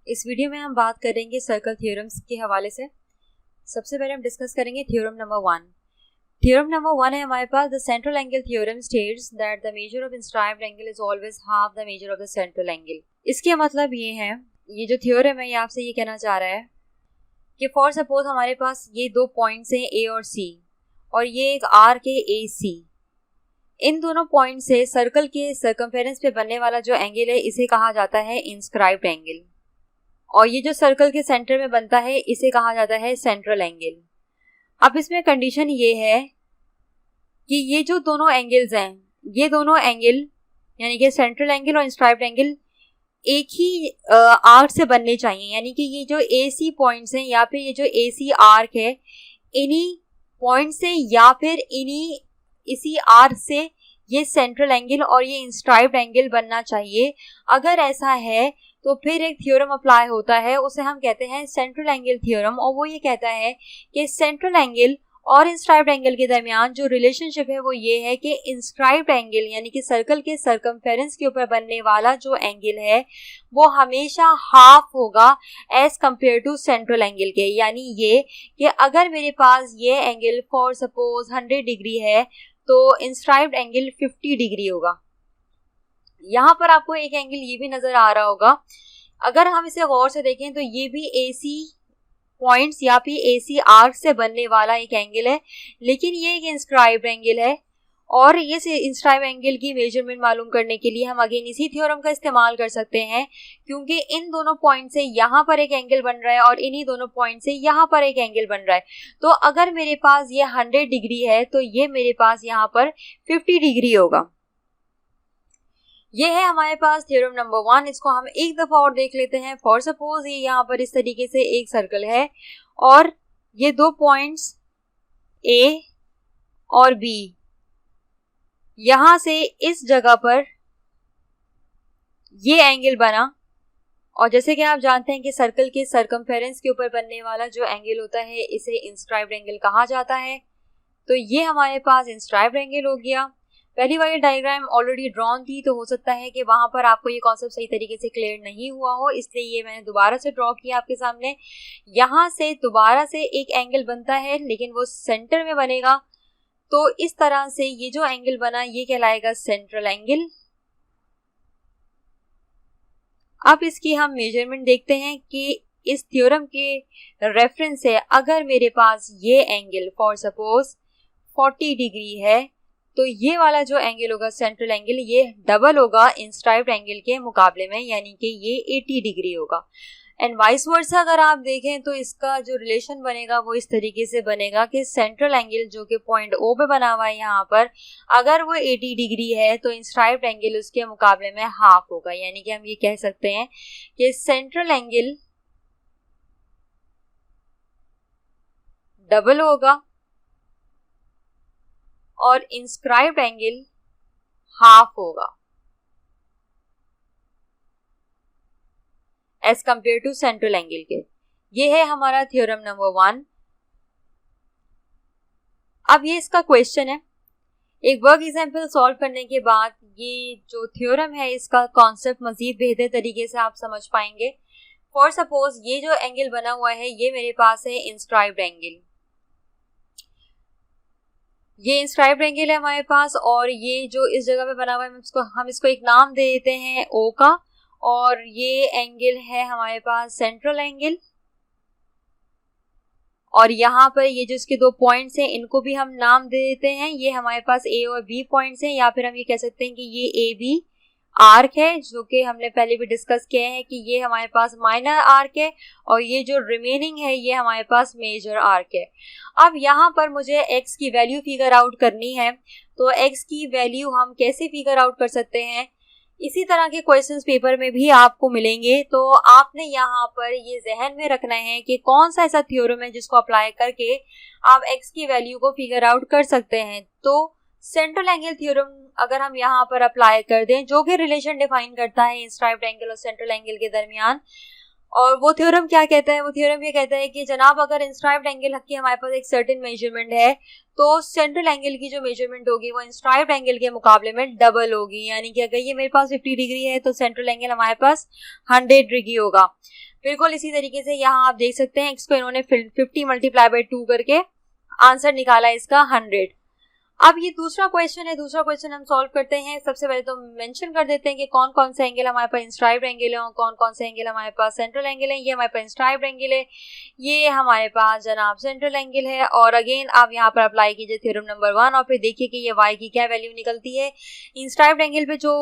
इस वीडियो में हम बात करेंगे सर्कल थ्योरम्स के हवाले से। सबसे पहले हम डिस्कस करेंगे थ्योरम नंबर 1। थ्योरम नंबर 1 है हमारे पास, the central angle theorem states that the measure of inscribed angle is always half the measure of the central angle. इसके मतलब ये है, ये जो थ्योरम है ये आपसे ये कहना चाह रहा है कि फॉर सपोज हमारे पास ये दो पॉइंट्स हैं ए और सी, और ये एक आर्क है ए सी। इन दोनों पॉइंट से सर्कल के सर्कमफेरेंस पे बनने वाला जो एंगल है इसे कहा जाता है इंस्क्राइब्ड एंगल, और ये जो सर्कल के सेंटर में बनता है इसे कहा जाता है सेंट्रल एंगल। अब इसमें कंडीशन ये है कि ये जो दोनों एंगल्स हैं, ये दोनों एंगल यानी कि सेंट्रल एंगल और इंस्क्राइब्ड एंगल एक ही आर्क से बनने चाहिए। यानी कि ये जो ए सी पॉइंट्स हैं या फिर ये जो ए सी आर्क है, इन्हीं पॉइंट से या फिर इसी आर्क से ये सेंट्रल एंगल और ये इंस्क्राइब्ड एंगल बनना चाहिए। अगर ऐसा है तो फिर एक थ्योरम अप्लाई होता है, उसे हम कहते हैं सेंट्रल एंगल थ्योरम, और वो ये कहता है कि सेंट्रल एंगल और इंस्क्राइब्ड एंगल के दरमियान जो रिलेशनशिप है वो ये है कि इंस्क्राइब्ड एंगल यानी कि सर्कल के सर्कमफेरेंस के ऊपर बनने वाला जो एंगल है वो हमेशा हाफ होगा as compare to central angle के। यानी ये कि अगर मेरे पास ये एंगल फॉर सपोज 100 डिग्री है तो इंस्क्राइब्ड एंगल 50 डिग्री होगा। यहाँ पर आपको एक एंगल ये भी नजर आ रहा होगा, अगर हम इसे गौर से देखें तो ये भी एसी पॉइंट्स या फिर एसी आर्क से बनने वाला एक एंगल है, लेकिन ये एक इंस्क्राइब्ड एंगल है। और ये इंस्क्राइब्ड एंगल की मेजरमेंट मालूम करने के लिए हम अगेन इसी थ्योरम का इस्तेमाल कर सकते हैं, क्योंकि इन दोनों पॉइंट से यहाँ पर एक एंगल बन रहा है और इन्हीं दोनों पॉइंट से यहाँ पर एक एंगल बन रहा है। तो अगर मेरे पास ये 100 डिग्री है तो ये मेरे पास यहाँ पर 50 डिग्री होगा। ये है हमारे पास थ्योरम नंबर 1। इसको हम एक दफा और देख लेते हैं। फॉर सपोज ये यहाँ पर इस तरीके से एक सर्कल है और ये दो पॉइंट्स ए और बी, यहां से इस जगह पर ये एंगल बना, और जैसे कि आप जानते हैं कि सर्कल के सर्कमफेरेंस के ऊपर बनने वाला जो एंगल होता है इसे इंस्क्राइब्ड एंगल कहा जाता है। तो ये हमारे पास इंस्क्राइब्ड एंगल हो गया। पहली वाली डायग्राम ऑलरेडी ड्रॉन थी, तो हो सकता है कि वहां पर आपको ये कॉन्सेप्ट सही तरीके से क्लियर नहीं हुआ हो, इसलिए ये मैंने दोबारा से ड्रॉ किया आपके सामने। यहां से दोबारा से एक एंगल बनता है लेकिन वो सेंटर में बनेगा, तो इस तरह से ये जो एंगल बना ये कहलाएगा सेंट्रल एंगल। अब इसकी हम मेजरमेंट देखते हैं कि इस थ्योरम के रेफरेंस से अगर मेरे पास ये एंगल फॉर सपोज 40 डिग्री है तो ये वाला जो एंगल होगा सेंट्रल एंगल ये डबल होगा इंस्क्राइब्ड एंगल के मुकाबले में, यानी कि ये 80 डिग्री होगा। एंड वाइस वर्सा अगर आप देखें तो इसका जो रिलेशन बनेगा वो इस तरीके से बनेगा कि सेंट्रल एंगल जो कि पॉइंट ओ पे बना हुआ है यहाँ पर, अगर वो 80 डिग्री है तो इंस्क्राइब्ड एंगल उसके मुकाबले में हाफ होगा। यानी कि हम ये कह सकते हैं कि सेंट्रल एंगल डबल होगा और इंस्क्राइब्ड एंगल हाफ होगा as compare to central angle के। ये है हमारा थ्योरम नंबर 1। अब ये इसका क्वेश्चन है। एक वर्क एग्जांपल सॉल्व करने के बाद ये जो थ्योरम है इसका कॉन्सेप्ट मजीद बेहतर तरीके से आप समझ पाएंगे। फॉर सपोज ये जो एंगल बना हुआ है ये मेरे पास है इंस्क्राइब्ड एंगल, ये इंस्क्राइब्ड एंगल है हमारे पास, और ये जो इस जगह पे बना हुआ है हम इसको एक नाम दे देते हैं ओ का, और ये एंगल है हमारे पास सेंट्रल एंगल। और यहाँ पर ये जो इसके दो पॉइंट्स हैं इनको भी हम नाम दे देते हैं, ये हमारे पास ए और बी पॉइंट्स हैं, या फिर हम ये कह सकते हैं कि ये ए बी आर्क है, जो कि हमने पहले भी डिस्कस किया है कि ये हमारे पास माइनर आर्क है, और ये जो रिमेनिंग है ये हमारे पास मेजर आर्क है। अब यहाँ पर मुझे x की वैल्यू फिगर आउट करनी है, तो x की वैल्यू हम कैसे फिगर आउट कर सकते हैं, इसी तरह के क्वेश्चंस पेपर में भी आपको मिलेंगे। तो आपने यहाँ पर ये जहन में रखना है कि कौन सा ऐसा थ्योरम है जिसको अप्लाई करके आप x की वैल्यू को फिगर आउट कर सकते हैं। तो सेंट्रल एंगल थ्योरम अगर हम यहाँ पर अप्लाई कर दें, जो कि रिलेशन डिफाइन करता है इंस्क्राइब्ड एंगल और सेंट्रल एंगल के दरमियान, और वो थ्योरम क्या कहता है, वो थ्योरम ये कहता है कि जनाब अगर इंस्क्राइब्ड एंगल की हमारे पास एक सर्टेन मेजरमेंट है तो सेंट्रल एंगल की जो मेजरमेंट होगी वो इंस्क्राइब्ड एंगल के मुकाबले में डबल होगी। यानी कि अगर ये मेरे पास 50 डिग्री है तो सेंट्रल एंगल हमारे पास 100 डिग्री होगा। बिल्कुल इसी तरीके से यहाँ आप देख सकते हैं, इसको इन्होंने 50 मल्टीप्लाई बाई 2 करके आंसर निकाला इसका 100। अब ये दूसरा क्वेश्चन है, दूसरा क्वेश्चन हम सॉल्व करते हैं। सबसे पहले तो मेंशन कर देते हैं कि कौन कौन से एंगल हमारे पास इंस्क्राइब्ड एंगल है और कौन कौन से एंगल हमारे पास सेंट्रल एंगल है। ये हमारे पास इंस्क्राइब्ड एंगल है, ये हमारे पास जनाब सेंट्रल एंगल है। और अगेन आप यहाँ पर अप्लाई कीजिए थ्योरम नंबर 1 और फिर देखिए कि ये y की क्या वैल्यू निकलती है। इंस्क्राइब्ड एंगल पे जो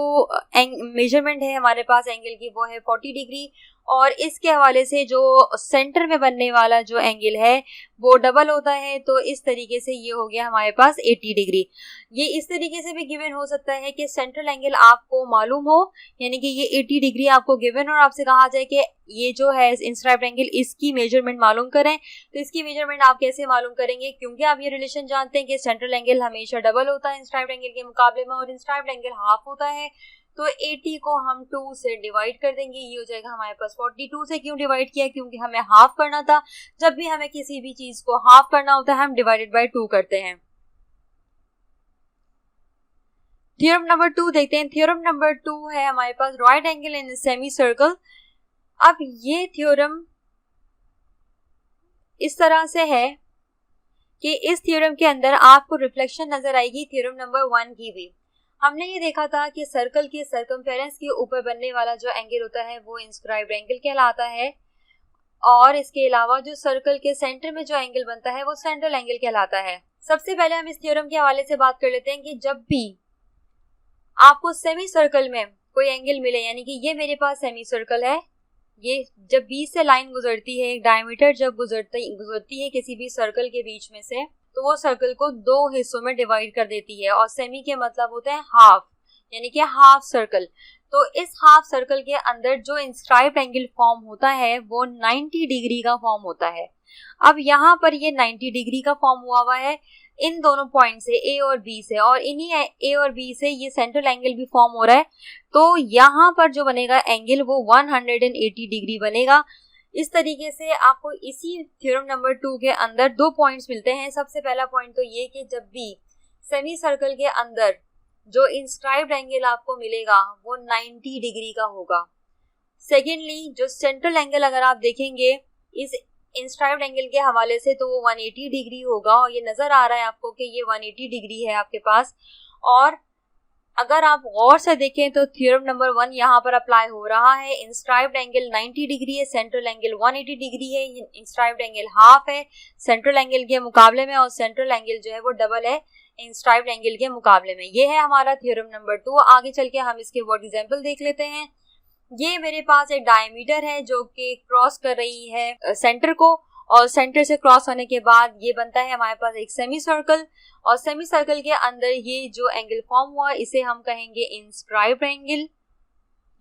मेजरमेंट है हमारे पास एंगल की वो है 40 डिग्री और इसके हवाले से जो सेंटर में बनने वाला जो एंगल है वो डबल होता है। तो इस तरीके से ये हो गया हमारे पास 80 डिग्री। ये इस तरीके से भी गिवन हो सकता है कि सेंट्रल एंगल आपको मालूम हो, यानी कि ये 80 डिग्री आपको गिवन और आपसे कहा जाए कि ये जो है इंस्क्राइब्ड एंगल इसकी मेजरमेंट मालूम करें। तो इसकी मेजरमेंट आप कैसे मालूम करेंगे, क्योंकि आप ये रिलेशन जानते हैं कि सेंट्रल एंगल हमेशा डबल होता है इंस्क्राइब्ड एंगल के मुकाबले में और इंस्क्राइब्ड एंगल हाफ होता है। तो 80 को हम 2 से डिवाइड कर देंगे, ये हो जाएगा हमारे पास 42 से। क्यों डिवाइड किया, क्योंकि हमें हाफ करना था। जब भी हमें किसी भी चीज को हाफ करना होता है हम डिवाइडेड बाय 2 करते हैं। थ्योरम नंबर 2 देखते हैं। थ्योरम नंबर 2 है हमारे पास right angle in semi circle. अब ये थ्योरम इस तरह से है कि इस थ्योरम के अंदर आपको रिफ्लेक्शन नजर आएगी थ्योरम नंबर 1 की भी। हमने ये देखा था कि सर्कल के सर्कमफेरेंस के ऊपर बनने वाला जो एंगल होता है वो इंस्क्राइब्ड एंगल कहलाता है और इसके अलावा जो सर्कल के सेंटर में जो एंगल बनता है वो सेंट्रल एंगल कहलाता है। सबसे पहले हम इस थ्योरम के हवाले से बात कर लेते हैं कि जब भी आपको सेमी सर्कल में कोई एंगल मिले, यानी कि ये मेरे पास सेमी सर्कल है, ये जब बीच से लाइन गुजरती है, एक डायमीटर जब गुजरती है किसी भी सर्कल के बीच में से, तो वो सर्कल को 2 हिस्सों में डिवाइड कर देती है। और सेमी के मतलब होते हैं हाफ, यानी कि हाफ सर्कल। तो इस हाफ सर्कल के अंदर जो इंस्क्राइब्ड एंगल फॉर्म होता है वो 90 डिग्री का फॉर्म होता है। अब यहाँ पर ये 90 डिग्री का फॉर्म हुआ है इन दोनों पॉइंट से, ए और बी से, और इन्हीं ए और बी से ये सेंट्रल एंगल भी फॉर्म हो रहा है। तो यहाँ पर जो बनेगा एंगल वो 180 डिग्री बनेगा। इस तरीके से आपको इसी थ्योरम नंबर 2 के अंदर 2 पॉइंट्स मिलते हैं। सबसे पहला पॉइंट तो ये कि जब भी सेमी सर्कल के अंदर जो इंस्क्राइब्ड एंगल आपको मिलेगा वो 90 डिग्री का होगा। सेकेंडली जो सेंट्रल एंगल अगर आप देखेंगे इस इंस्क्राइब्ड एंगल के हवाले से तो वो 180 डिग्री होगा और ये नजर आ रहा है आपको कि ये 180 डिग्री है आपके पास। और अगर आप गौर से देखें तो थ्योरम नंबर 1 यहाँ पर अप्लाई हो रहा है। इंस्क्राइब्ड एंगल 90 डिग्री है, सेंट्रल एंगल 180 डिग्री है। इंस्क्राइब्ड एंगल हाफ है सेंट्रल एंगल के मुकाबले में और सेंट्रल एंगल जो है वो डबल है इंस्क्राइब्ड एंगल के मुकाबले में। ये है हमारा थ्योरम नंबर 2। आगे चल के हम इसके वर्ड एग्जाम्पल देख लेते हैं। ये मेरे पास एक डायमीटर है जो कि क्रॉस कर रही है सेंटर को, और सेंटर से क्रॉस होने के बाद ये बनता है हमारे पास एक सेमी सर्कल, और सेमी सर्कल के अंदर ये जो एंगल फॉर्म हुआ इसे हम कहेंगे इंस्क्राइब्ड एंगल।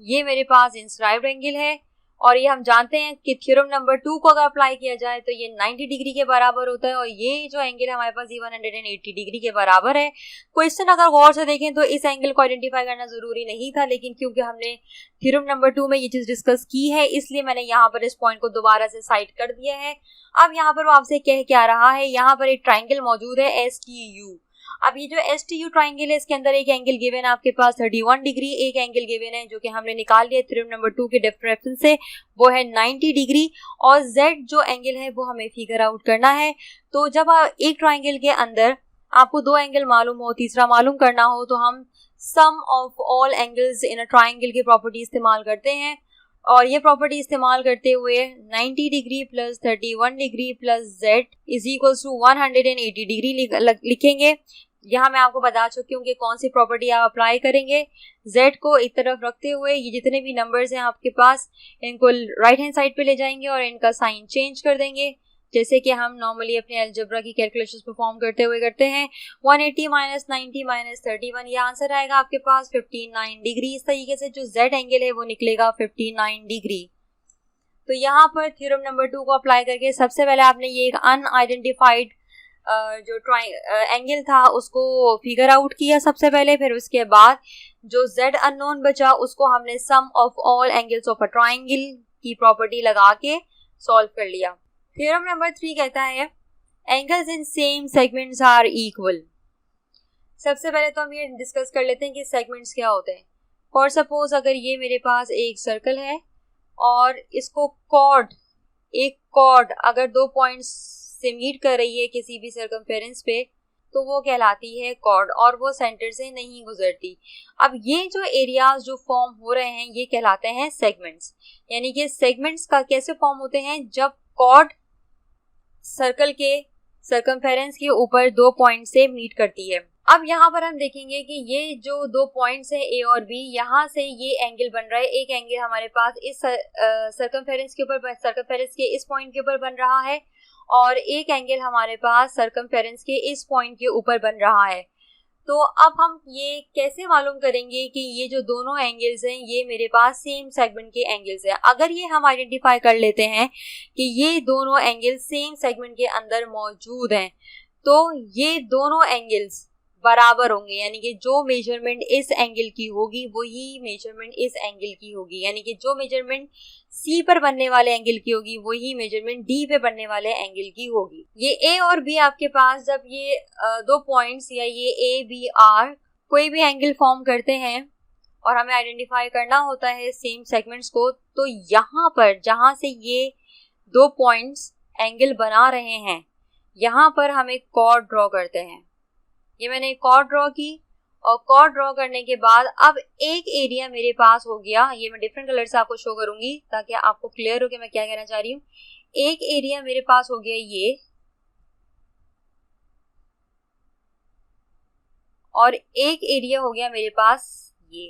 ये मेरे पास इंस्क्राइब्ड एंगल है और ये हम जानते हैं कि थ्योरम नंबर 2 को अगर अप्लाई किया जाए तो ये 90 डिग्री के बराबर होता है और ये जो एंगल है हमारे पास ये 180 डिग्री के बराबर है। क्वेश्चन अगर गौर से देखें तो इस एंगल को आइडेंटिफाई करना जरूरी नहीं था, लेकिन क्योंकि हमने थ्योरम नंबर 2 में ये चीज डिस्कस की है इसलिए मैंने यहाँ पर इस पॉइंट को दोबारा से साइड कर दिया है। अब यहाँ पर वो आपसे कह क्या रहा है, यहाँ पर एक ट्राइंगल मौजूद है STU। अब ये जो STU ट्राइंगल है इसके अंदर एक एंगल गिवन है आपके पास 31 डिग्री, एक एंगल गिवन है जो कि हमने निकाल लिया थ्योरम नंबर 2 के रेफरेंस से, वो है 90 डिग्री, और Z जो एंगल है वो हमें फिगर आउट करना है। तो जब एक ट्राइंगल के अंदर आपको 2 एंगल मालूम हो, तीसरा मालूम करना हो, तो हम sum of all angles in a triangle की प्रॉपर्टी इस्तेमाल करते हैं। और ये प्रॉपर्टी इस्तेमाल करते हुए 90 degree plus 31 degree plus Z is equal to 180 degree लिखेंगे। यहाँ मैं आपको बता चुकी हूँ कि कौन सी प्रॉपर्टी आप अप्लाई करेंगे। Z को एक तरफ रखते हुए ये जितने भी नंबर्स हैं आपके पास इनको राइट हैंड साइड पे ले जाएंगे और इनका साइन चेंज कर देंगे, जैसे कि हम नॉर्मली अपने अलजेब्रा की कैलकुलेशंस परफॉर्म करते हुए करते हैं। 180 माइनस 90 माइनस 31, ये आंसर आएगा आपके पास 59 डिग्री। इस तरीके से जो Z एंगल है वो निकलेगा 59 डिग्री। तो यहाँ पर थ्योरम नंबर 2 को अप्लाई करके सबसे पहले आपने ये एक अनआइडेंटिफाइड जो एंगल था उसको फिगर आउट किया सबसे पहले, फिर उसके बाद जो Z अननोन बचा उसको हमने sum of all angles of a triangle की प्रॉपर्टी लगा के सॉल्व कर लिया। थ्योरम नंबर 3 कहता है angles in same segments are equal. सबसे पहले तो हम ये डिस्कस कर लेते हैं कि सेगमेंट्स क्या होते हैं। फॉर सपोज अगर ये मेरे पास एक सर्कल है और इसको एक कॉर्ड अगर 2 पॉइंट्स से मीट कर रही है किसी भी सर्कमफेरेंस पे, तो वो कहलाती है कॉर्ड और वो सेंटर से नहीं गुजरती। अब ये जो एरियाज जो फॉर्म हो रहे हैं ये कहलाते हैं सेगमेंट्स। यानी कि सेगमेंट्स का कैसे फॉर्म होते हैं, जब कॉर्ड सर्कल के सर्कमफेरेंस के ऊपर 2 पॉइंट से मीट करती है। अब यहाँ पर हम देखेंगे कि ये जो 2 पॉइंट्स है ए और बी, यहाँ से ये एंगल बन रहा है। एक एंगल हमारे पास इस सर्कमफेरेंस के ऊपर, सर्कमफेरेंस के इस पॉइंट के ऊपर बन रहा है और एक एंगल हमारे पास सर्कमफेरेंस के इस पॉइंट के ऊपर बन रहा है। तो अब हम ये कैसे मालूम करेंगे कि ये जो दोनों एंगल्स हैं ये मेरे पास सेम सेगमेंट के एंगल्स हैं। अगर ये हम आइडेंटिफाई कर लेते हैं कि ये दोनों एंगल्स सेम सेगमेंट के अंदर मौजूद हैं, तो ये दोनों एंगल्स बराबर होंगे। यानी कि जो मेजरमेंट इस एंगल की होगी वही मेजरमेंट इस एंगल की होगी। यानी कि जो मेजरमेंट सी पर बनने वाले एंगल की होगी वही मेजरमेंट डी पे बनने वाले एंगल की होगी। ये ए और बी आपके पास जब ये 2 पॉइंट्स या ये ए बी आर कोई भी एंगल फॉर्म करते हैं और हमें आइडेंटिफाई करना होता है सेम सेगमेंट्स को, तो यहाँ पर जहाँ से ये 2 पॉइंट्स एंगल बना रहे हैं यहाँ पर हम एक कॉर्ड ड्रॉ करते हैं। ये मैंने एक कॉर्ड ड्रॉ की और कॉर्ड ड्रॉ करने के बाद अब एक एरिया मेरे पास हो गया। ये मैं डिफरेंट कलर से आपको शो करूंगी ताकि आपको क्लियर हो कि मैं क्या कहना चाह रही हूँ। एक एरिया मेरे पास हो गया ये, और एक एरिया हो गया मेरे पास ये।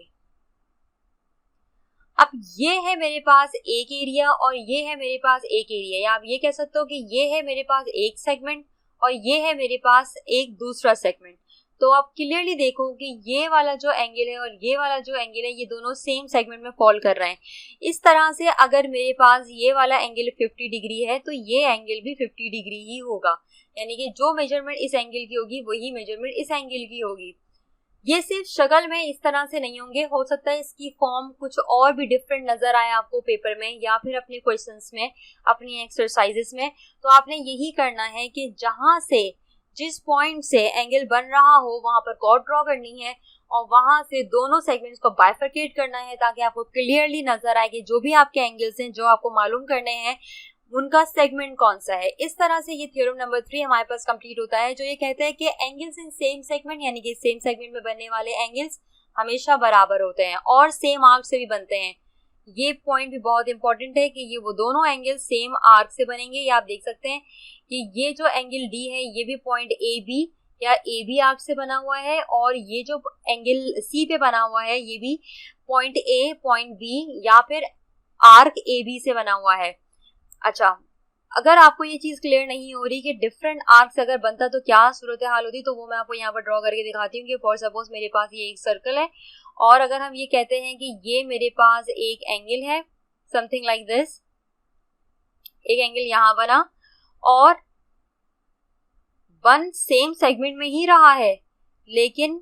अब ये है मेरे पास एक एरिया और ये है मेरे पास एक एरिया, या आप ये कह सकते हो कि ये है मेरे पास एक सेगमेंट और ये है मेरे पास एक दूसरा सेगमेंट। तो आप क्लियरली देखो कि ये वाला जो एंगल है और ये वाला जो एंगल है ये दोनों सेम सेगमेंट में फॉल कर रहे हैं। इस तरह से अगर मेरे पास ये वाला एंगल 50 डिग्री है तो ये एंगल भी 50 डिग्री ही होगा। यानी कि जो मेजरमेंट इस एंगल की होगी वही मेजरमेंट इस एंगल की होगी। ये सिर्फ शक्ल में इस तरह से नहीं होंगे, हो सकता है इसकी फॉर्म कुछ और भी डिफरेंट नजर आए आपको पेपर में या फिर अपने क्वेश्चंस में, अपनी एक्सरसाइजेस में। तो आपने यही करना है कि जहां से जिस पॉइंट से एंगल बन रहा हो वहां पर कॉर्ड ड्रॉ करनी है और वहां से दोनों सेगमेंट्स को बाइफरकेट करना है ताकि आपको क्लियरली नजर आए कि जो भी आपके एंगल्स हैं जो आपको मालूम करने हैं उनका सेगमेंट कौन सा है। इस तरह से ये थ्योरम नंबर 3 हमारे पास कंप्लीट होता है, जो ये कहता है कि एंगल्स इन सेम सेगमेंट यानी कि सेम सेगमेंट में बनने वाले एंगल्स हमेशा बराबर होते हैं और सेम आर्क से भी बनते हैं। ये पॉइंट भी बहुत इंपॉर्टेंट है कि ये वो दोनों एंगल सेम आर्क से बनेंगे। ये आप देख सकते हैं कि ये जो एंगल डी है ये भी पॉइंट ए बी या ए बी आर्क से बना हुआ है और ये जो एंगल सी पे बना हुआ है ये भी पॉइंट ए पॉइंट बी या फिर आर्क ए बी से बना हुआ है। अच्छा, अगर आपको ये चीज क्लियर नहीं हो रही कि डिफरेंट आर्क्स अगर बनता तो क्या सूरत हाल होती, तो वो मैं आपको यहाँ पर ड्रॉ करके दिखाती हूँ कि फॉर सपोज मेरे पास ये एक सर्कल है और अगर हम ये कहते हैं कि ये मेरे पास एक एंगल है समथिंग लाइक दिस, एक एंगल यहाँ बना और वन सेम सेगमेंट में ही रहा है लेकिन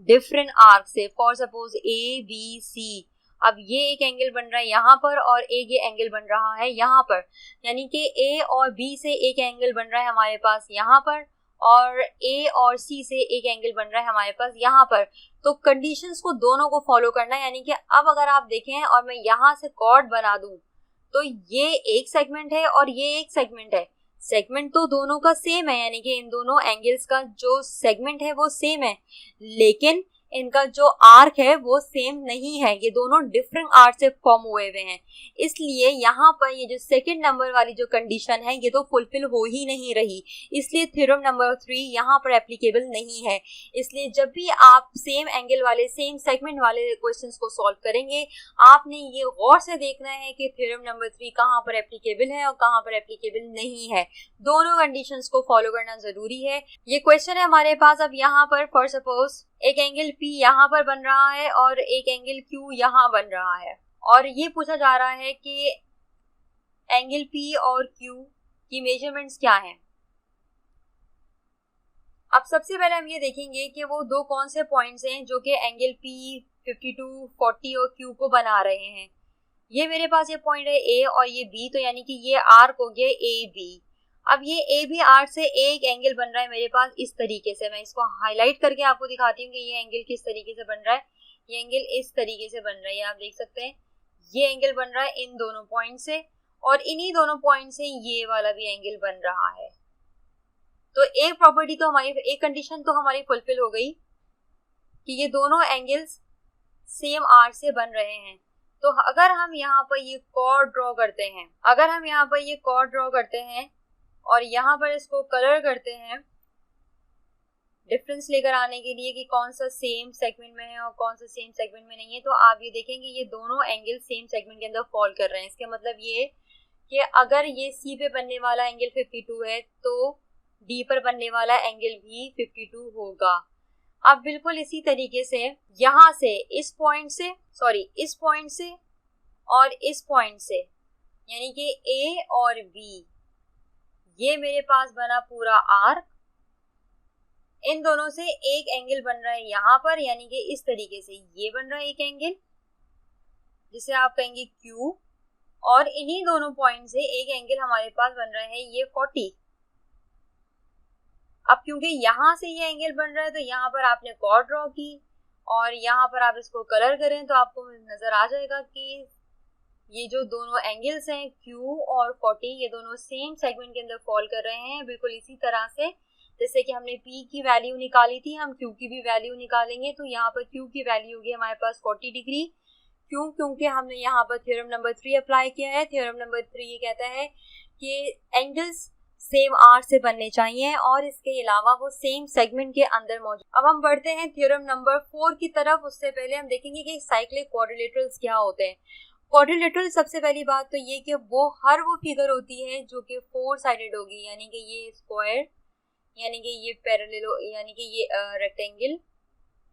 डिफरेंट आर्क से, for suppose A B C. अब ये एक एंगल बन रहा है यहाँ पर और एक ये एंगल बन रहा है यहाँ पर, यानी कि ए और बी से एक एंगल बन रहा है हमारे पास यहाँ पर और ए और सी से एक एंगल बन रहा है हमारे पास यहाँ पर। तो कंडीशंस को दोनों को फॉलो करना है। यानी कि अब अगर आप देखें और मैं यहाँ से कॉर्ड बना दूं तो ये एक सेगमेंट है और ये एक सेगमेंट है। सेगमेंट तो दोनों का सेम है, यानी कि इन दोनों एंगल्स का जो सेगमेंट है वो सेम है, लेकिन इनका जो आर्क है वो सेम नहीं है। ये दोनों डिफरेंट आर्क से फॉर्म हुए हुए हैं, इसलिए यहाँ पर ये जो सेकंड नंबर वाली जो कंडीशन है ये तो फुलफिल हो ही नहीं रही। इसलिए थ्योरम नंबर 3 यहाँ पर एप्लीकेबल नहीं है। इसलिए जब भी आप सेम एंगल वाले सेम सेगमेंट वाले क्वेश्चंस को सॉल्व करेंगे आपने ये गौर से देखना है कि थ्योरम नंबर 3 कहाँ पर एप्लीकेबल है और कहाँ पर एप्लीकेबल नहीं है। दोनों कंडीशंस को फॉलो करना जरूरी है। ये क्वेश्चन है हमारे पास। अब यहाँ पर फॉर सपोज एक एंगल P यहाँ पर बन रहा है और एक एंगल Q यहाँ बन रहा है और ये पूछा जा रहा है कि एंगल P और Q की मेजरमेंट्स क्या हैं। अब सबसे पहले हम ये देखेंगे कि वो दो कौन से पॉइंट्स हैं जो कि एंगल P 52, 40 और Q को बना रहे हैं। ये मेरे पास ये पॉइंट है ए और ये बी, तो यानी कि ये आर्क हो गया ए बी। अब ये ए बी आर्क से एक एंगल बन रहा है मेरे पास इस तरीके से। मैं इसको हाईलाइट करके आपको दिखाती हूँ कि ये एंगल किस तरीके से बन रहा है। ये एंगल इस तरीके से बन रहा है, ये आप देख सकते हैं। ये एंगल बन रहा है इन दोनों पॉइंट से, और इन्हीं दोनों पॉइंट से ये वाला भी एंगल बन रहा है। तो एक प्रॉपर्टी तो हमारी, एक कंडीशन तो हमारी फुलफिल हो गई कि ये दोनों एंगल्स सेम आर्क से बन रहे हैं। तो अगर हम यहाँ पर ये कॉर्ड ड्रॉ करते हैं, अगर हम यहाँ पर ये कॉर्ड ड्रॉ करते हैं और यहाँ पर इसको कलर करते हैं डिफरेंस लेकर आने के लिए कि कौन सा सेम सेगमेंट में है और कौन सा सेम सेगमेंट में नहीं है, तो आप ये देखेंगे ये दोनों एंगल सेम सेगमेंट के अंदर फॉल कर रहे हैं। इसका मतलब ये कि अगर ये सी पे बनने वाला एंगल 52 है तो डी पर बनने वाला एंगल भी 52 होगा। अब बिल्कुल इसी तरीके से यहाँ से इस पॉइंट से, इस पॉइंट से और इस पॉइंट से, यानी कि ए और बी, ये मेरे पास बना पूरा आर्क। इन दोनों से एक एंगल बन रहा है यहाँ पर, यानी कि इस तरीके से ये बन रहा है एक एंगल जिसे आप कहेंगे क्यू, और इन्हीं दोनों पॉइंट से एक एंगल हमारे पास बन रहा है ये 40। अब क्योंकि यहाँ से ये एंगल बन रहा है तो यहाँ पर आपने कॉर्ड ड्रॉ की और यहाँ पर आप इसको कलर करें तो आपको नजर आ जाएगा कि ये जो दोनों एंगल्स हैं Q और 40, ये दोनों सेम सेगमेंट के अंदर फॉल कर रहे हैं। बिल्कुल इसी तरह से जैसे कि हमने P की वैल्यू निकाली थी, हम Q की भी वैल्यू निकालेंगे। तो यहाँ पर Q की वैल्यू होगी हमारे पास 40 डिग्री। क्यों? क्योंकि हमने यहाँ पर थ्योरम नंबर 3 अप्लाई किया है। थ्योरम नंबर 3 ये कहता है कि एंगल्स सेम आर्क से बनने चाहिए और इसके अलावा वो सेम सेगमेंट के अंदर मौजूद। अब हम बढ़ते हैं थ्योरम नंबर 4 की तरफ। उससे पहले हम देखेंगे कि साइक्लिक क्वाड्रिलेटरल्स क्या होते हैं। क्वाड्रिलेटरल सबसे पहली बात तो ये कि वो हर वो फिगर होती है जो कि 4 साइडेड होगी, यानी कि ये स्क्वायर, यानी कि ये पैरेलल, यानी कि ये रेक्टेंगल,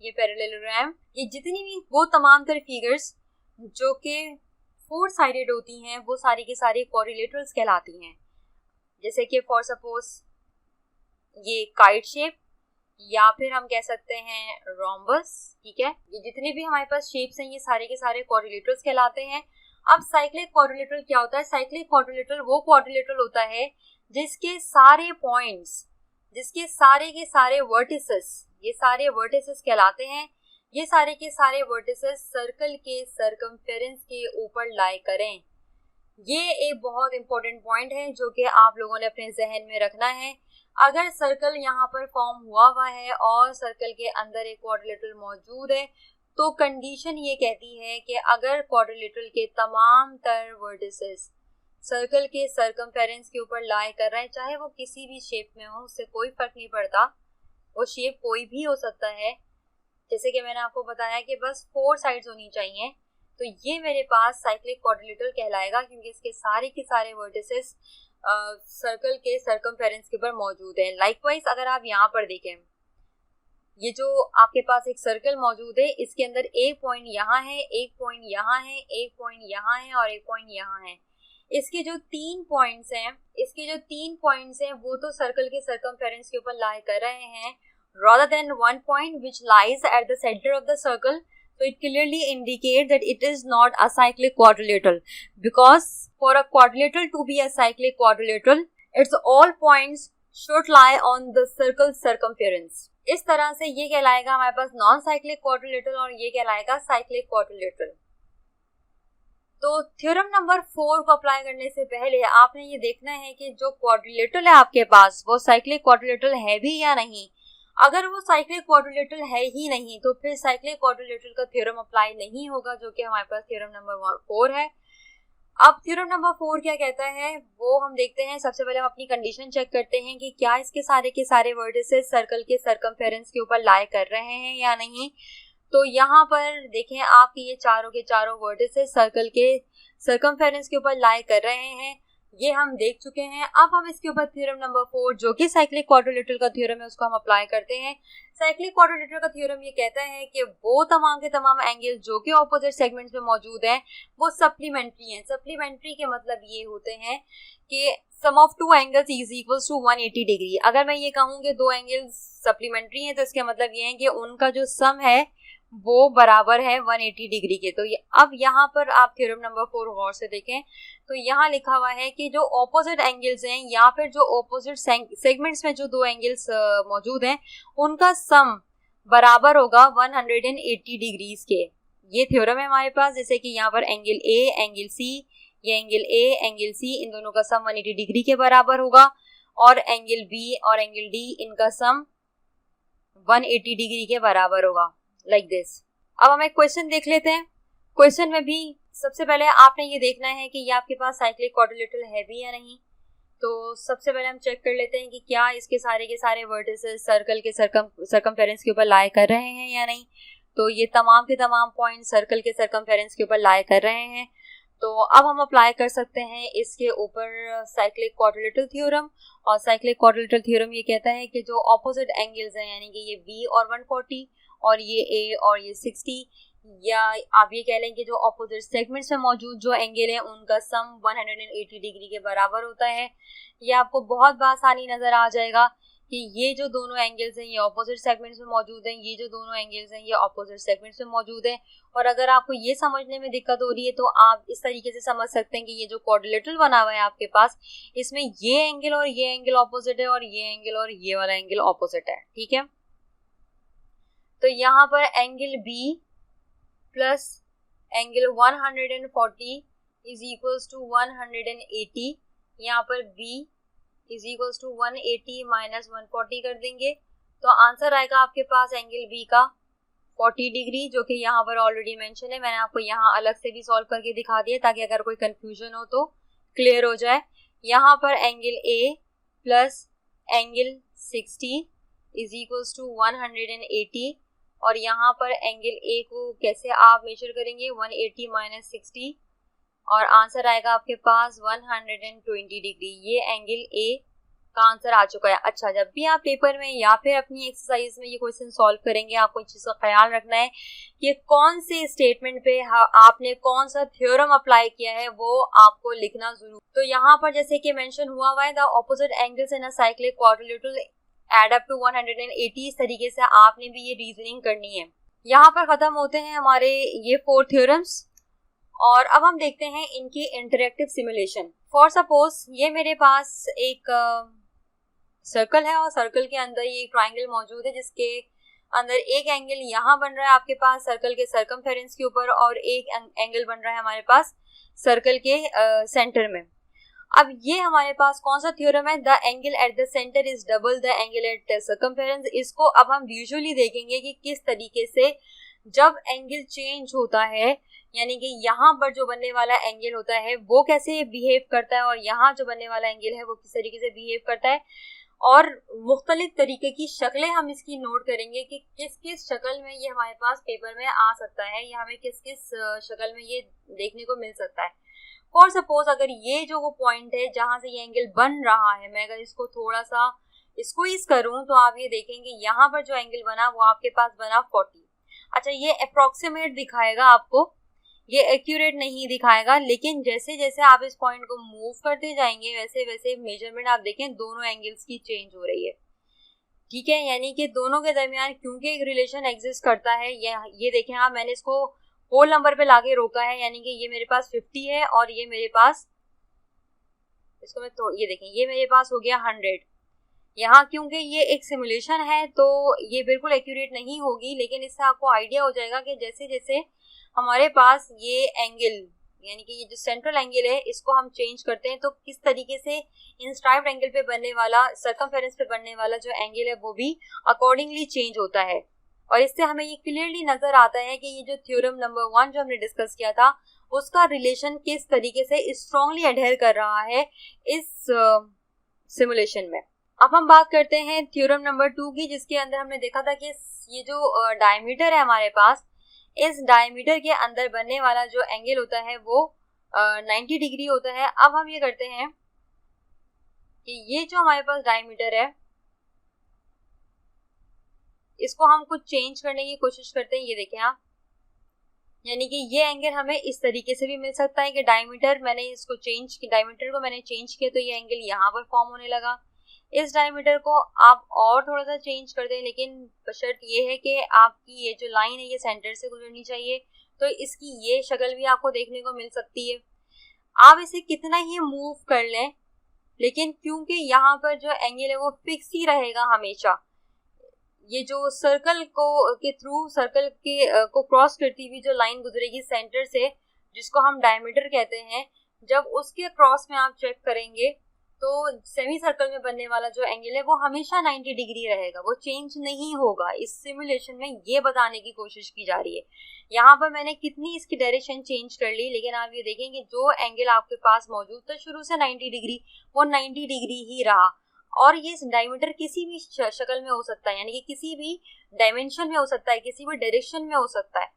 ये पैरेललोग्राम, ये जितनी भी वो तमाम तर फिगर्स जो कि 4 साइडेड होती हैं वो सारी की सारी क्वाड्रिलेटरल्स कहलाती हैं। जैसे कि फॉर सपोज ये काइट शेप, या फिर हम कह सकते हैं रोम्बस, ठीक है। ये जितने भी हमारे पास शेप्स हैं ये सारे के सारे क्वाड्रिलेटरल्स कहलाते हैं। अब साइक्लिक क्वाड्रिलेटरल क्या होता है? साइक्लिक क्वाड्रिलेटरल वो क्वाड्रिलेटरल होता है जिसके सारे पॉइंट्स, जिसके सारे के सारे वर्टिसेस, ये सारे वर्टिसेस कहलाते हैं। ये सारे के सारे वर्टिसेस सर्कल के सर्कमफेरेंस के ऊपर लाई करें। ये एक बहुत इंपॉर्टेंट पॉइंट है जो कि आप लोगों ने अपने जहन में रखना है। अगर सर्कल यहाँ पर फॉर्म हुआ है और सर्कल के अंदर एक क्वाड्रिलेटरल मौजूद है तो कंडीशन ये कहती है कि अगर क्वाड्रिलेटरल के तमाम तर वर्टिसेस सर्कल के सर्कमफेरेंस के ऊपर लाई कर रहे हैं, चाहे वो किसी भी शेप में हो, उससे कोई फर्क नहीं पड़ता, वो शेप कोई भी हो सकता है। जैसे कि मैंने आपको बताया कि बस 4 साइड्स होनी चाहिए, तो ये मेरे पास साइक्लिक क्वाड्रिलेटरल कहलाएगा क्योंकि इसके सारे के सारे वर्टिसेस सर्कल के सर्कमफेरेंस के ऊपर मौजूद है। लाइकवाइज अगर आप यहाँ पर देखें, ये जो आपके पास एक सर्कल मौजूद है इसके अंदर एक पॉइंट यहाँ है, एक पॉइंट यहाँ है, एक पॉइंट यहाँ है और एक पॉइंट यहाँ है। इसके जो 3 पॉइंट्स हैं, वो तो सर्कल के सर्कमफेरेंस के ऊपर लाई कर रहे हैं rather than one point which lies at the center of the circle. So it clearly indicates that it is not a cyclic quadrilateral, because for a quadrilateral to be a cyclic quadrilateral, its all points should lie on the circle circumference. इस तरह से ये कहलाएगा हमारे पास non cyclic quadrilateral और ये कहलाएगा cyclic quadrilateral. तो थ्योरम नंबर 4 को अप्लाई करने से पहले आपने ये देखना है कि जो क्वाड्रिलेटरल है आपके पास वो साइक्लिक क्वाड्रिलेटरल है भी या नहीं। अगर वो साइक्लिक क्वाड्रिलेटरल है ही नहीं तो फिर साइक्लिक क्वाड्रिलेटरल का थ्योरम अप्लाई नहीं होगा, जो कि हमारे पास थ्योरम नंबर 4 है। अब थ्योरम नंबर 4 क्या कहता है वो हम देखते हैं। सबसे पहले हम अपनी कंडीशन चेक करते हैं कि क्या इसके सारे के सारे वर्टिसेस सर्कल के सर्कमफेरेंस के ऊपर लाई कर रहे हैं या नहीं। तो यहाँ पर देखें आप कि ये चारों के चारों वर्टिसेस सर्कल के सर्कमफेरेंस के ऊपर लाई कर रहे हैं, ये हम देख चुके हैं। अब हम इसके ऊपर थ्योरम नंबर 4 जो कि साइक्लिक क्वाड्रिलेटरल का थ्योरम है उसको हम अप्लाई करते हैं। साइक्लिक क्वाड्रिलेटरल का थ्योरम ये कहता है कि वो तमाम के तमाम एंगल जो कि ऑपोजिट सेगमेंट्स में मौजूद हैं वो सप्लीमेंट्री हैं। सप्लीमेंट्री के मतलब ये होते हैं कि sum of 2 angles is equals to 180 degree. अगर मैं ये कहूँ कि 2 एंगल्स सप्लीमेंट्री हैं तो इसका मतलब ये है कि उनका जो सम है वो बराबर है 180 डिग्री के। तो अब यहाँ पर आप थ्योरम नंबर 4 गौर से देखें तो यहाँ लिखा हुआ है कि जो ऑपोजिट एंगल्स हैं या फिर जो ऑपोजिट सेगमेंट्स में जो दो एंगल्स मौजूद हैं उनका सम बराबर होगा 180 डिग्रीज के। ये थ्योरम है हमारे पास, जैसे कि यहाँ पर एंगल ए एंगल सी, ये एंगल ए एंगल सी, इन दोनों का सम 180 डिग्री के बराबर होगा, और एंगल बी और एंगल डी इनका सम 180 डिग्री के बराबर होगा, लाइक दिस। अब हम एक क्वेश्चन देख लेते हैं। क्वेश्चन में भी सबसे पहले आपने ये देखना है कि ये आपके पास साइक्लिक क्वाड्रिलेटरल है भी या नहीं। तो सबसे पहले हम चेक कर लेते हैं कि क्या इसके सारे के सारे वर्टिसेस सर्कल के सर्कमफेरेंस के ऊपर लाई कर रहे हैं या नहीं। तो ये तमाम के तमाम पॉइंट सर्कल के सर्कमफेरेंस के ऊपर लाई कर रहे हैं। तो अब हम अप्लाई कर सकते हैं इसके ऊपर साइक्लिक क्वाड्रिलेटरल थ्योरम। और साइक्लिक क्वाड्रिलेटरल थ्योरम ये कहता है कि जो ऑपोजिट एंगल्स हैं, यानी कि ये V और 140 और ये A और ये 60, या आप ये कह लें कि जो ऑपोजिट सेगमेंट्स में मौजूद जो एंगल है उनका सम 180 डिग्री के बराबर होता है। ये आपको बहुत बासानी नजर आ जाएगा कि ये जो दोनों एंगल्स हैं ये ऑपोजिट सेगमेंट्स में मौजूद हैं, ये जो दोनों एंगल्स हैं ये ऑपोजिट सेगमेंट्स में मौजूद हैं। और अगर आपको ये समझने में दिक्कत हो रही है तो आप इस तरीके से समझ सकते हैं कि ये जो क्वाड्रिलेटरल बना हुआ है आपके पास, इसमें ये एंगल और ये एंगल ऑपोजिट है और ये एंगल और ये वाला एंगल ऑपोजिट है, ठीक है। तो यहाँ पर angle B plus angle 140 is equals to 180, यहाँ पर B is equals to 180 minus 140 कर देंगे तो आंसर आएगा आपके पास एंगल बी का 40 डिग्री, जो कि यहाँ पर ऑलरेडी मेंशन है। मैंने आपको यहाँ अलग से भी सॉल्व करके दिखा दिया ताकि अगर कोई कंफ्यूजन हो तो क्लियर हो जाए। यहाँ पर angle A plus angle 60 is equals to 180, और यहाँ पर एंगल ए को कैसे आप मेजर करेंगे 180 माइनस 60, और आंसर आएगा आपके पास 120 डिग्री। ये एंगल ए का आंसर आ चुका है। अच्छा, जब भी आप पेपर में या फिर अपनी एक्सरसाइज में ये क्वेश्चन सॉल्व करेंगे, आपको इस चीज का ख्याल रखना है कि कौन से स्टेटमेंट पे आपने कौन सा थ्योरम अप्लाई किया है वो आपको लिखना जरूर। तो यहाँ पर जैसे कि मेंशन हुआ है, the opposite angles in a cyclic quadrilateral add up to 180, इस तरीके से आपने भी ये रीजनिंग करनी है। यहाँ पर खत्म होते हैं हमारे ये 4 थ्योरम्स, और अब हम देखते हैं इनकी इंटरेक्टिव सिमुलेशन। फॉर सपोज ये मेरे पास एक सर्कल है और सर्कल के अंदर ये एक ट्राइंगल मौजूद है जिसके अंदर एक एंगल यहाँ बन रहा है आपके पास सर्कल के सर्कमफेरेंस के ऊपर, और एक एंगल बन रहा है हमारे पास सर्कल के सेंटर में। अब ये हमारे पास कौन सा थ्योरम है, the angle at the centre is double the angle at circumference. इसको अब हम विजुअली देखेंगे कि किस तरीके से जब एंगल चेंज होता है, यानी कि यहाँ पर जो बनने वाला एंगल होता है वो कैसे बिहेव करता है और यहाँ जो बनने वाला एंगल है वो किस तरीके से बिहेव करता है, और मुख्तलिफ तरीके की शक्लें हम इसकी नोट करेंगे कि किस किस शक्ल में ये हमारे पास पेपर में आ सकता है या हमें किस किस शक्ल में ये देखने को मिल सकता है। फॉर सपोज अगर ये जो वो पॉइंट है जहाँ से ये एंगल बन रहा है, मैं अगर इसको थोड़ा सा स्क्वीज करूँ तो आप ये देखेंगे यहाँ पर जो एंगल बना वो आपके पास बना 40। अच्छा, ये अप्रोक्सीमेट दिखाएगा आपको, ये एक्यूरेट नहीं दिखाएगा, लेकिन जैसे जैसे आप इस पॉइंट को मूव करते जाएंगे वैसे वैसे मेजरमेंट आप देखें दोनों एंगल्स की चेंज हो रही है, ठीक है। यानी कि दोनों के दरमियान क्योंकि एक रिलेशन एग्जिस्ट करता है, ये देखें आप, मैंने इसको होल नंबर पे लाके रोका है, यानी कि ये मेरे पास 50 है और ये मेरे पास, इसको मैं तो ये देखें ये मेरे पास हो गया 100। यहाँ क्योंकि ये एक सिमुलेशन है तो ये बिल्कुल एक्यूरेट नहीं होगी, लेकिन इससे आपको आइडिया हो जाएगा कि जैसे जैसे हमारे पास ये एंगल, यानी कि ये जो सेंट्रल एंगल है इसको हम चेंज करते हैं तो किस तरीके से इंस्क्राइब्ड एंगल पे बनने वाला, सर्कमफेरेंस पे बनने वाला जो एंगल है वो भी अकॉर्डिंगली चेंज होता है। और इससे हमें ये क्लियरली नजर आता है कि ये जो थ्योरम नंबर 1 जो हमने डिस्कस किया था उसका रिलेशन किस तरीके से स्ट्रांगली अडहेयर कर रहा है इस सिमुलेशन में। अब हम बात करते हैं थ्योरम नंबर 2 की, जिसके अंदर हमने देखा था कि ये जो डायमीटर है हमारे पास, इस डायमीटर के अंदर बनने वाला जो एंगल होता है वो 90 डिग्री होता है। अब हम ये करते हैं कि ये जो हमारे पास डायमीटर है इसको हम कुछ चेंज करने की कोशिश करते हैं। ये देखें आप, यानी कि ये एंगल हमें इस तरीके से भी मिल सकता है कि डायमीटर मैंने इसको चेंज किया, डायमीटर को मैंने चेंज किया तो ये एंगल यहाँ पर फॉर्म होने लगा, इस डायमीटर को आप और थोड़ा सा चेंज कर दें, लेकिन बशर्त ये है कि आपकी ये जो लाइन है ये सेंटर से गुजरनी चाहिए। तो इसकी ये शक्ल भी आपको देखने को मिल सकती है। आप इसे कितना ही मूव कर लें, लेकिन क्योंकि यहाँ पर जो एंगल है वो फिक्स ही रहेगा हमेशा। ये जो सर्कल को के थ्रू सर्कल के को क्रॉस करती हुई जो लाइन गुजरेगी सेंटर से, जिसको हम डायमीटर कहते हैं, जब उसके क्रॉस में आप चेक करेंगे तो सेमी सर्कल में बनने वाला जो एंगल है वो हमेशा 90 डिग्री रहेगा, वो चेंज नहीं होगा। इस सिमुलेशन में ये बताने की कोशिश की जा रही है। यहाँ पर मैंने कितनी इसकी डायरेक्शन चेंज कर ली, लेकिन आप ये देखेंगे जो एंगल आपके पास मौजूद था शुरू से 90 डिग्री, वो 90 डिग्री ही रहा। और ये डायमीटर किसी भी शक्ल में हो सकता है, यानी कि किसी भी डायमेंशन में हो सकता है, किसी भी डायरेक्शन में हो सकता है।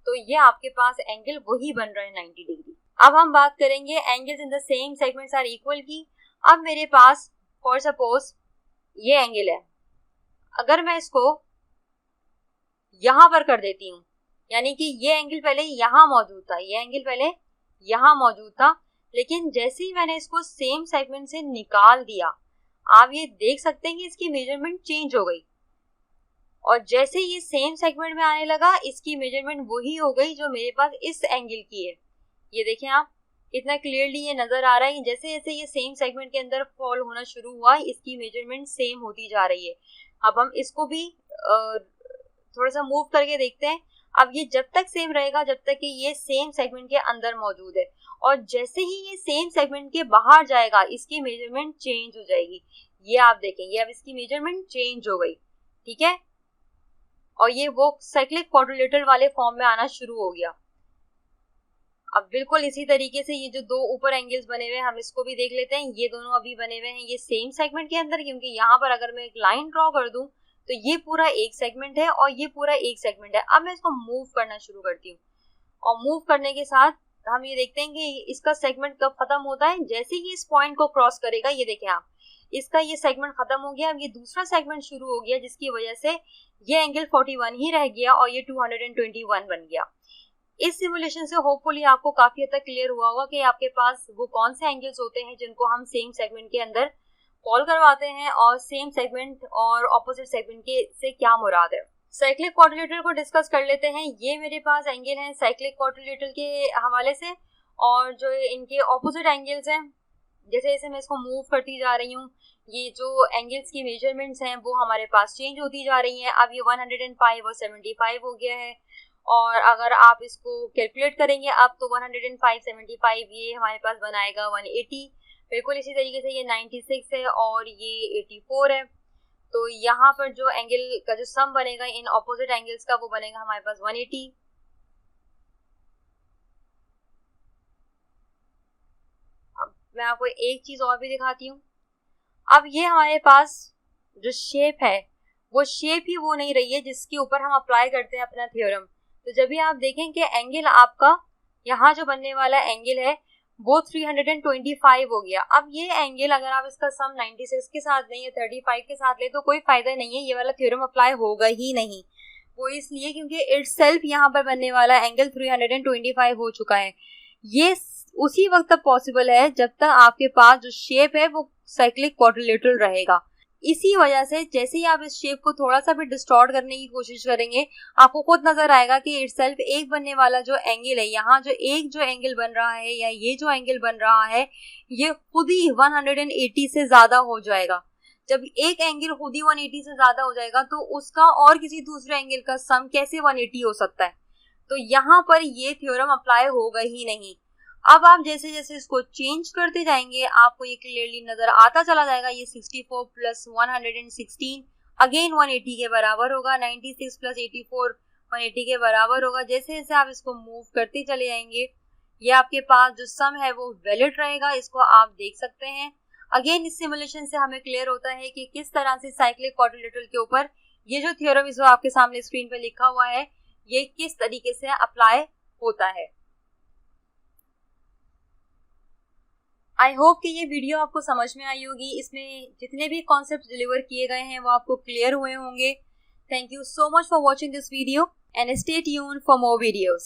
तो ये आपके पास एंगल वही बन रहा है 90 डिग्री। अब हम बात करेंगे angles in the same segments are equal की। अब मेरे पास फॉर सपोज ये एंगल है, अगर मैं इसको यहां पर कर देती हूँ, यानी कि ये एंगल पहले यहां मौजूद था, ये एंगल पहले यहां मौजूद था, लेकिन जैसे ही मैंने इसको सेम सेगमेंट से निकाल दिया, आप ये देख सकते हैं कि इसकी मेजरमेंट चेंज हो गई। और जैसे ये सेम सेगमेंट में आने लगा, इसकी मेजरमेंट वही हो गई जो मेरे पास इस एंगल की है। ये देखें आप, इतना क्लियरली ये नजर आ रहा है। जैसे जैसे ये सेम सेगमेंट के अंदर फॉल होना शुरू हुआ, इसकी मेजरमेंट सेम होती जा रही है। अब हम इसको भी थोड़ा सा मूव करके देखते हैं। अब ये जब तक सेम रहेगा जब तक कि ये सेम सेगमेंट के अंदर मौजूद है, और जैसे ही ये सेम सेगमेंट के बाहर जाएगा इसकी मेजरमेंट चेंज हो जाएगी। ये आप देखेंगे अब इसकी मेजरमेंट चेंज हो गई, ठीक है, और ये वो साइक्लिक क्वाड्रिलेटरल वाले फॉर्म में आना शुरू हो गया। अब बिल्कुल इसी तरीके से ये जो दो ऊपर एंगल्स बने हुए हैं, हम इसको भी देख लेते हैं। ये दोनों अभी बने हुए हैं ये सेम सेगमेंट के अंदर, क्योंकि यहाँ पर अगर मैं एक लाइन ड्रॉ कर दूं तो ये पूरा एक सेगमेंट है और ये पूरा एक सेगमेंट है। अब मैं इसको मूव करना शुरू करती हूँ, और मूव करने के साथ हम ये देखते हैं कि इसका सेगमेंट कब खत्म होता है, जैसे ही इस पॉइंट को क्रॉस करेगा। ये देखें आप, इसका ये सेगमेंट खत्म हो गया। अब ये दूसरा सेगमेंट शुरू हो गया, जिसकी वजह से ये एंगल 41 ही रह गया और ये 221 बन गया। इस सिमुलेशन से होपफुली आपको काफी हद तक क्लियर हुआ होगा कि आपके पास वो कौन से एंगल्स होते हैं जिनको हम सेम सेगमेंट के अंदर फॉल करवाते हैं, और सेम सेगमेंट और ऑपोजिट सेगमेंट के से क्या मुराद है। साइक्लिक क्वाड्रिलेटरल को डिस्कस कर लेते हैं। ये मेरे पास एंगल हैं साइक्लिक क्वाड्रिलेटरल के हवाले से, और जो इनके ऑपोजिट एंगल्स हैं, जैसे जैसे मैं इसको मूव करती जा रही हूँ, ये जो एंगल्स की मेजरमेंट्स हैं वो हमारे पास चेंज होती जा रही हैं। अब ये 105 और 75 हो गया है, और अगर आप इसको कैलकुलेट करेंगे अब तो 105 75 ये हमारे पास बनाएगा 180। बिल्कुल इसी तरीके से ये 96 है और ये 84 है। तो यहाँ पर जो एंगल का जो सम बनेगा इन ऑपोजिट एंगल्स का, वो बनेगा हमारे पास 180। अब मैं आपको एक चीज और भी दिखाती हूँ। अब ये हमारे पास जो शेप है वो शेप ही वो नहीं रही है जिसके ऊपर हम अप्लाई करते हैं अपना थ्योरम। तो जब भी आप देखें कि एंगल आपका यहाँ जो बनने वाला एंगल है वो 325 हो गया। अब ये एंगल अगर आप इसका सम 96 के साथ लें या 35 के साथ लें तो कोई फायदा नहीं है, ये वाला थ्योरम अप्लाई होगा ही नहीं। वो इसलिए क्योंकि इटसेल्फ यहाँ पर बनने वाला एंगल 325 हो चुका है। ये उसी वक्त तक पॉसिबल है जब तक आपके पास जो शेप है वो साइक्लिक क्वाड्रिलेटरल रहेगा। इसी वजह से जैसे ही आप इस शेप को थोड़ा सा भी डिस्टॉर्ट करने की कोशिश करेंगे, आपको खुद नजर आएगा कि इटसेल्फ एक बनने वाला जो एंगल है, यहाँ जो एंगल बन रहा है या ये जो एंगल बन रहा है, ये खुद ही 180 से ज्यादा हो जाएगा। जब एक एंगल खुद ही 180 से ज्यादा हो जाएगा तो उसका और किसी दूसरे एंगल का सम कैसे 180 हो सकता है। तो यहाँ पर ये थ्योरम अप्लाई होगा ही नहीं। अब आप जैसे जैसे इसको चेंज करते जाएंगे आपको ये क्लियरली नजर आता चला जाएगा। ये 64 प्लस 116 अगेन 180 के बराबर होगा। 96 प्लस 84 180 के बराबर होगा। जैसे जैसे आप इसको मूव करते चले जाएंगे ये आपके पास जो सम है वो वैलिड रहेगा। इसको आप देख सकते हैं। अगेन इस सिमुलेशन से हमें क्लियर होता है कि किस तरह से साइक्लिक क्वाड्रिलेटरल के ऊपर ये जो थ्योरम इस आपके सामने स्क्रीन पे लिखा हुआ है ये किस तरीके से अप्लाई होता है। आई होप कि ये वीडियो आपको समझ में आई होगी। इसमें जितने भी कॉन्सेप्ट डिलीवर किए गए हैं वो आपको क्लियर हुए होंगे। Thank you so much for watching this video and stay tuned for more videos.